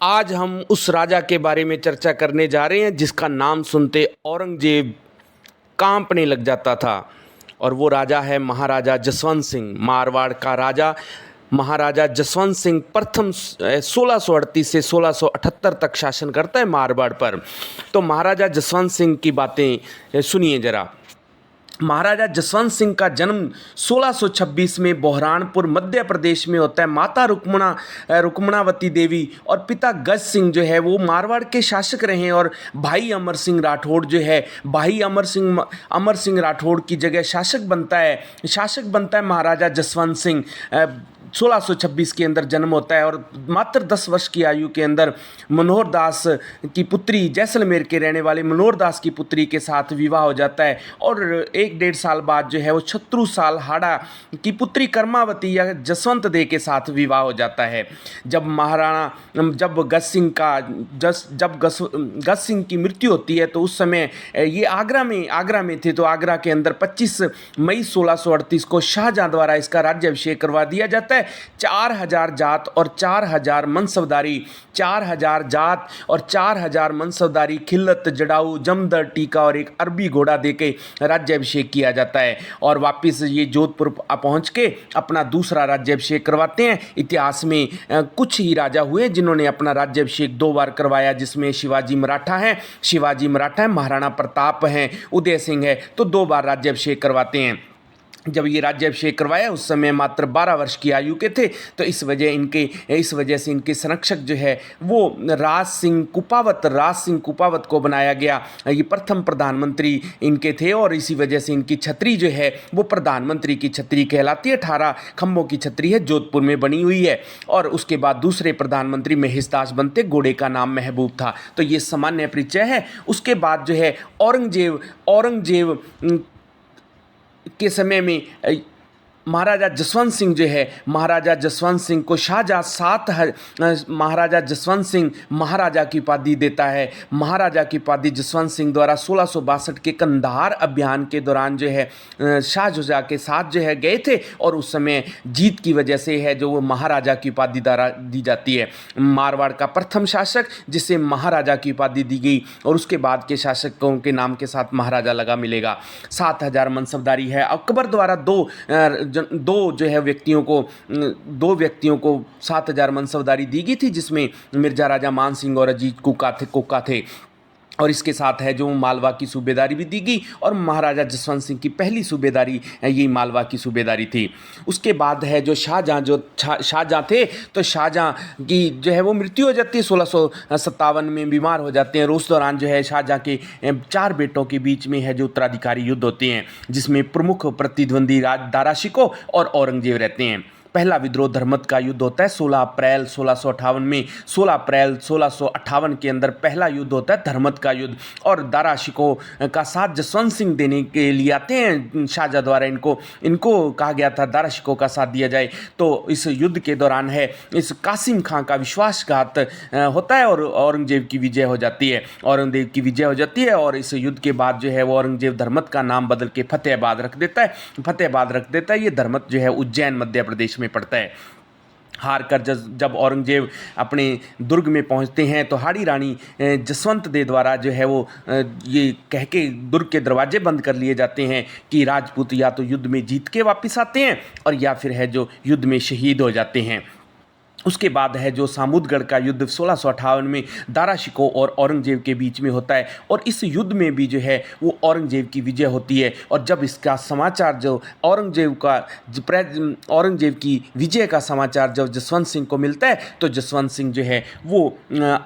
आज हम उस राजा के बारे में चर्चा करने जा रहे हैं जिसका नाम सुनते औरंगजेब कांपने लग जाता था। और वो राजा है महाराजा जसवंत सिंह, मारवाड़ का राजा। महाराजा जसवंत सिंह प्रथम 1638 से 1678 तक शासन करता है मारवाड़ पर। तो महाराजा जसवंत सिंह की बातें सुनिए जरा। महाराजा जसवंत सिंह का जन्म 1626 में बुरहानपुर मध्य प्रदेश में होता है। माता रुक्मणावती देवी और पिता गज सिंह जो है वो मारवाड़ के शासक रहे हैं। और भाई अमर सिंह राठौड़ जो है, भाई अमर सिंह राठौड़ की जगह शासक बनता है महाराजा जसवंत सिंह। 1626 के अंदर जन्म होता है और मात्र 10 वर्ष की आयु के अंदर मनोहर दास की पुत्री, जैसलमेर के रहने वाले मनोहर दास की पुत्री के साथ विवाह हो जाता है। और 1-1.5 साल बाद जो है वो छत्रुसाल हाड़ा की पुत्री कर्मावती या जसवंत दे के साथ विवाह हो जाता है। जब गज सिंह की मृत्यु होती है तो उस समय ये आगरा में थे। तो आगरा के अंदर 25 मई 1638 को शाहजहां द्वारा इसका राज्याभिषेक करवा दिया जाता है। 4000 जात और 4000 मनसबदारी खिल्लत, जड़ाऊ, जमदर, टीका और एक अरबी घोड़ा देके राज्याभिषेक किया जाता है। और वापस ये जोधपुर पहुंच के अपना दूसरा राज्याभिषेक करवाते हैं। इतिहास में कुछ ही राजा हुए जिन्होंने अपना राज्याभिषेक 2 बार करवाया, जिसमें शिवाजी मराठा है, महाराणा प्रताप हैं, उदय सिंह है। तो 2 बार राज्याभिषेक करवाते हैं। जब ये राज्याभिषेक करवाया उस समय मात्र 12 वर्ष की आयु के थे। तो इस वजह से इनके संरक्षक जो है वो राज सिंह कुपावत को बनाया गया। ये प्रथम प्रधानमंत्री इनके थे और इसी वजह से इनकी छतरी जो है वो प्रधानमंत्री की छतरी कहलाती है। 18 खंभों की छतरी है, जोधपुर में बनी हुई है। और उसके बाद दूसरे प्रधानमंत्री महेशदास बनते, घोड़े का नाम महबूब था। तो ये सामान्य परिचय है। उसके बाद जो है औरंगजेब के समय में महाराजा जसवंत सिंह जो है, महाराजा जसवंत सिंह को महाराजा जसवंत सिंह महाराजा की उपाधि देता है। महाराजा की उपाधि जसवंत सिंह द्वारा 1662 के कंधार अभियान के दौरान जो है शाहजहाँ के साथ जो है गए थे। और उस समय जीत की वजह से है जो वो महाराजा की उपाधि द्वारा दी जाती है। मारवाड़ का प्रथम शासक जिसे महाराजा की उपाधि दी गई और उसके बाद के शासकों के नाम के साथ महाराजा लगा मिलेगा। 7000 मनसबदारी है। अकबर द्वारा दो व्यक्तियों को 7000 मनसबदारी दी गई थी, जिसमें मिर्जा राजा मान सिंह और अजीत कोका थे। और इसके साथ है जो मालवा की सूबेदारी भी दी गई और महाराजा जसवंत सिंह की पहली सूबेदारी यही मालवा की सूबेदारी थी। उसके बाद है जो शाहजहाँ थे। तो शाहजहाँ की जो है वो मृत्यु हो जाती है, 1657 में बीमार हो जाते हैं। और उस दौरान जो है शाहजहाँ के 4 बेटों के बीच में है जो उत्तराधिकारी युद्ध होते हैं, जिसमें प्रमुख प्रतिद्वंदी दारा शिकोह और औरंगजेब रहते हैं। पहला विद्रोह धर्मत का युद्ध होता है 16 अप्रैल 1658 में। 16 अप्रैल 1658 के अंदर पहला युद्ध होता है धर्मत का युद्ध। और दारा शिकोह का साथ जसवंत सिंह देने के लिए आते हैं शाहजहाँ द्वारा। इनको कहा गया था दारा शिकोह का साथ दिया जाए। तो इस युद्ध के दौरान है इस कासिम खां का विश्वासघात होता है और औरंगजेब की विजय हो जाती है। और इस युद्ध के बाद जो है वो औरंगजेब धर्मत का नाम बदल के फतेहाबाद रख देता है। ये धर्मत जो है उज्जैन मध्य प्रदेश में पड़ता है। हार कर जब औरंगजेब अपने दुर्ग में पहुंचते हैं तो हाड़ी रानी जसवंत दे द्वारा जो है वो ये कह के दुर्ग के दरवाजे बंद कर लिए जाते हैं कि राजपूत या तो युद्ध में जीत के वापस आते हैं और या फिर है जो युद्ध में शहीद हो जाते हैं। उसके बाद है जो सामुदगढ़ का युद्ध 1658 में दारा शिकोह और औरंगजेब के बीच में होता है। और इस युद्ध में भी जो है वो औरंगजेब की विजय होती है। और जब इसका समाचार जो औरंगजेब की विजय का समाचार जब जसवंत सिंह को मिलता है तो जसवंत सिंह जो है वो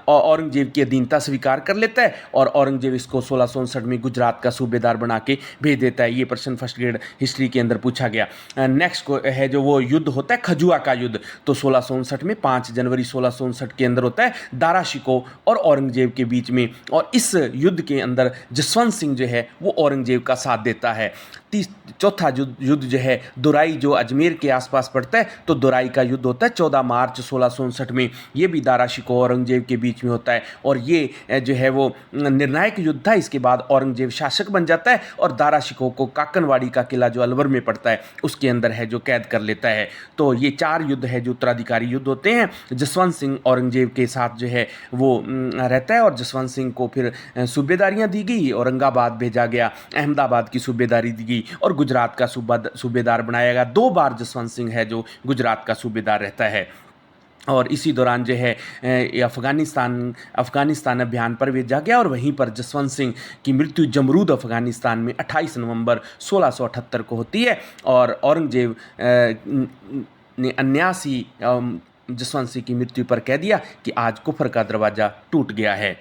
औरंगजेब की अधीनता स्वीकार कर लेता है और औरंगजेब इसको 1659 में गुजरात का सूबेदार बना के भेज देता है। ये प्रश्न फर्स्ट ग्रेड हिस्ट्री के अंदर पूछा गया। नेक्स्ट है जो वो युद्ध होता है खजुआ का युद्ध। तो 1659 में 5 जनवरी 1659 के अंदर होता है दारा शिकोह और औरंगजेब के बीच में। और इस युद्ध के अंदर जसवंत सिंह जो है वो औरंगजेब का साथ देता है। चौथा युद्ध जो है दुराई जो अजमेर के आसपास पड़ता है। तो दुराई का युद्ध होता है 14 मार्च 1659 में। ये भी दारा शिकोह और औरंगजेब के बीच में होता है और ये जो है वो निर्णायक युद्ध था। इसके बाद औरंगजेब शासक बन जाता है और दारा शिकोह को काकनवाड़ी का किला जो अलवर में पड़ता है उसके अंदर है जो कैद कर लेता है। तो ये 4 युद्ध है जो उत्तराधिकारी युद्ध होते हैं। जसवंत सिंह औरंगजेब के साथ जो है वो रहता है और जसवंत सिंह को फिर सूबेदारियाँ दी गई, औरंगाबाद भेजा गया, अहमदाबाद की सूबेदारी दी गई और गुजरात का सूबेदार बनाया गया। 2 बार जसवंत सिंह है जो गुजरात का सूबेदार रहता है। और इसी दौरान जो है ये अफ़गानिस्तान अभियान पर भेजा गया और वहीं पर जसवंत सिंह की मृत्यु जमरूद अफ़गानिस्तान में 28 नवंबर 1678 को होती है और औरंगजेब ने 79 जसवंत सिंह की मृत्यु पर कह दिया कि आज कुफर का दरवाज़ा टूट गया है।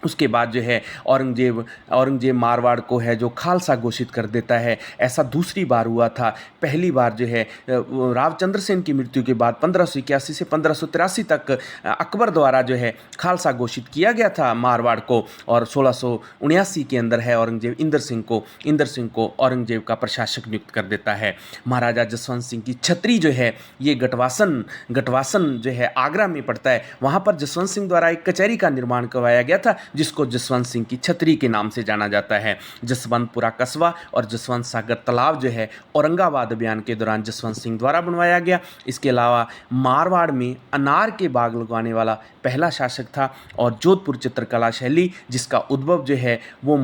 उसके बाद जो है औरंगजेब मारवाड़ को है जो खालसा घोषित कर देता है। ऐसा दूसरी बार हुआ था। पहली बार जो है रावचंद्र सेन की मृत्यु के बाद 1581 से 1583 तक अकबर द्वारा जो है खालसा घोषित किया गया था मारवाड़ को और 1679 के अंदर है औरंगजेब इंदर सिंह को औरंगजेब का प्रशासक नियुक्त कर देता है। महाराजा जसवंत सिंह की छतरी जो है ये गटवासन जो है आगरा में पड़ता है। वहाँ पर जसवंत सिंह द्वारा एक कचहरी का निर्माण करवाया गया था जिसको जसवंत सिंह की छतरी के नाम से जाना जाता है। जसवंतपुरा कस्बा और जसवंत सागर तालाब जो है औरंगाबाद अभियान के दौरान जसवंत सिंह द्वारा बनवाया गया। इसके अलावा मारवाड़ में अनार के बाग लगवाने वाला पहला शासक था और जोधपुर चित्रकला शैली जिसका उद्भव जो है वो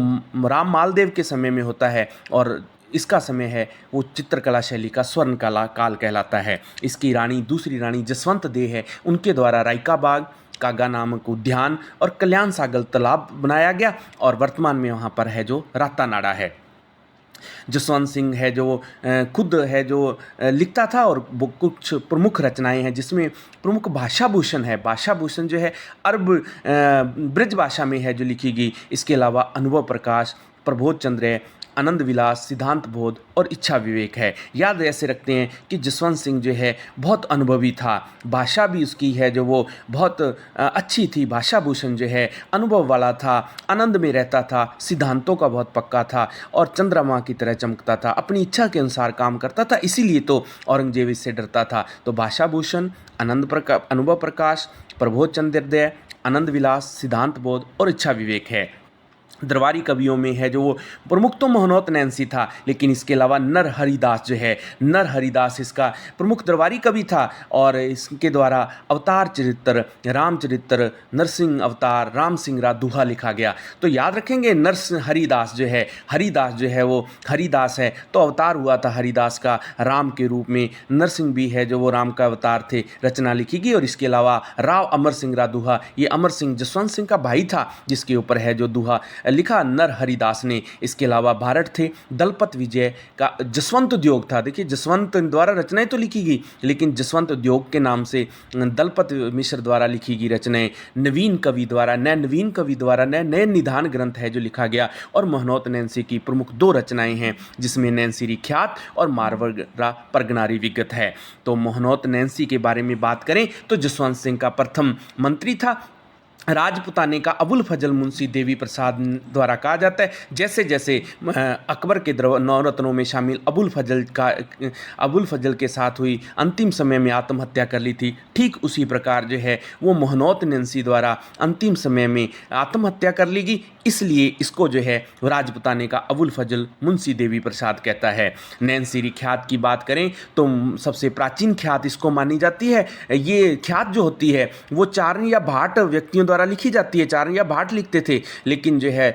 राम मालदेव के समय में होता है और इसका समय है वो चित्रकला शैली का स्वर्ण काल कहलाता है। इसकी दूसरी रानी जसवंत दे है, उनके द्वारा रायका बाग, कागा नामक उद्यान और कल्याण सागर तालाब बनाया गया और वर्तमान में वहाँ पर है जो रातानाडा है। जसवंत सिंह है जो खुद है जो लिखता था और वो कुछ प्रमुख रचनाएं हैं जिसमें प्रमुख भाषा भूषण है। भाषा भूषण जो है अरब ब्रज भाषा में है जो लिखी गई। इसके अलावा अनुभव प्रकाश, प्रबोध चंद्र है, आनंद विलास, सिद्धांत बोध और इच्छा विवेक है। याद ऐसे रखते हैं कि जसवंत सिंह जो है बहुत अनुभवी था। भाषा भी उसकी है जो वो बहुत अच्छी थी। भाषा भूषण जो है अनुभव वाला था, आनंद में रहता था, सिद्धांतों का बहुत पक्का था और चंद्रमा की तरह चमकता था, अपनी इच्छा के अनुसार काम करता था, इसीलिए तो औरंगजेब इससे डरता था। तो भाषा भूषण, अनुभव प्रकाश, प्रबोध चंद्रोदय, आनंद विलास, सिद्धांत बोध और इच्छा विवेक है। दरबारी कवियों में है जो वो प्रमुख तो मोहनोत नैंसी था, लेकिन इसके अलावा नर हरिदास जो है, नर हरिदास इसका प्रमुख दरबारी कवि था और इसके द्वारा अवतार चरित्र, रामचरित्र, नरसिंह अवतार, राम सिंह दुहा लिखा गया। तो याद रखेंगे हरिदास जो है वो हरिदास है तो अवतार हुआ था हरिदास का राम के रूप में। नरसिंह भी है जो वो राम का अवतार थे, रचना लिखी गई। और इसके अलावा राव अमर सिंह दुहा, ये अमर सिंह जसवंत सिंह का भाई था जिसके ऊपर है जो दुहा लिखा नर हरिदास ने। इसके अलावा भारत थे दलपत विजय का जसवंत उद्योग था। देखिए जसवंत द्वारा रचनाएं तो लिखी गई लेकिन जसवंत उद्योग के नाम से दलपत मिश्र द्वारा लिखी गई रचनाएं, नवीन कवि द्वारा नए निधान ग्रंथ है जो लिखा गया। और मोहनोत नैंसी की प्रमुख 2 रचनाएं हैं जिसमें नैंसी ख्यात और मारवाड़ा परगनारी विगत है। तो मोहनोत नैंसी के बारे में बात करें तो जसवंत सिंह का प्रथम मंत्री था। राजपुताने का अबुल फजल मुंशी देवी प्रसाद द्वारा कहा जाता है। जैसे जैसे अकबर के 9 रत्नों में शामिल अबुल फजल के साथ हुई अंतिम समय में आत्महत्या कर ली थी, ठीक उसी प्रकार जो है वो मोहनोत नैंसी द्वारा अंतिम समय में आत्महत्या कर ली गई, इसलिए इसको जो है राजपुताने का अबुल फजल मुंशी देवी प्रसाद कहता है। नैंसी ख्यात की बात करें तो सबसे प्राचीन ख्यात इसको मानी जाती है। ये ख्यात जो होती है वो चारण या भाट व्यक्तियों द्वारा लिखी जाती है। चारण या भाट लिखते थे, लेकिन जो है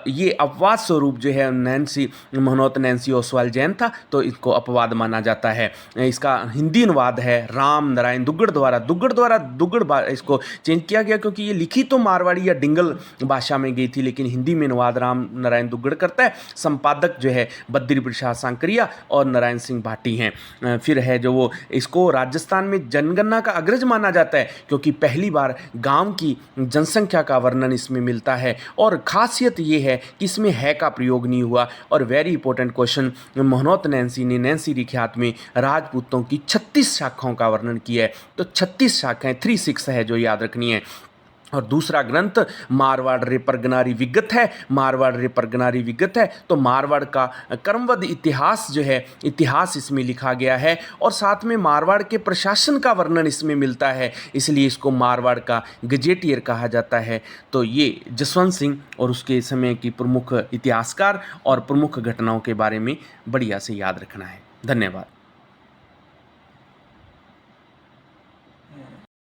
ये अपवाद स्वरूप जो है मोहनोत नैंसी ओसवाल जैन था तो इसको अपवाद माना जाता है। इसका हिंदी अनुवाद है राम नारायण दुग्गड़ द्वारा इसको चेंज किया गया क्योंकि ये लिखी तो मारवाड़ी या डिंगल भाषा में गई थी लेकिन हिंदी में अनुवाद राम नारायण दुग्गड़ करता है। संपादक जो है बद्री प्रसाद सांकरिया और नारायण सिंह भाटी हैं। फिर है जो वो इसको राजस्थान में जनगणना का अग्रज माना जाता है क्योंकि पहली बार गांव की जनसंख्या का वर्णन इसमें मिलता है और खासियत ये है कि इसमें है का प्रयोग नहीं हुआ। और very important question, Mohnot Nancy ने नैंसी ख्यात में राजपूतों की 36 शाखाओं का वर्णन किया है। तो 36 शाखाएं 36 है जो याद रखनी है। और दूसरा ग्रंथ मारवाड़ रे परगनारी विगत है तो मारवाड़ का क्रमबद्ध इतिहास जो है इतिहास इसमें लिखा गया है और साथ में मारवाड़ के प्रशासन का वर्णन इसमें मिलता है, इसलिए इसको मारवाड़ का गजेटियर कहा जाता है। तो ये जसवंत सिंह और उसके समय की प्रमुख इतिहासकार और प्रमुख घटनाओं के बारे में बढ़िया से याद रखना है। धन्यवाद।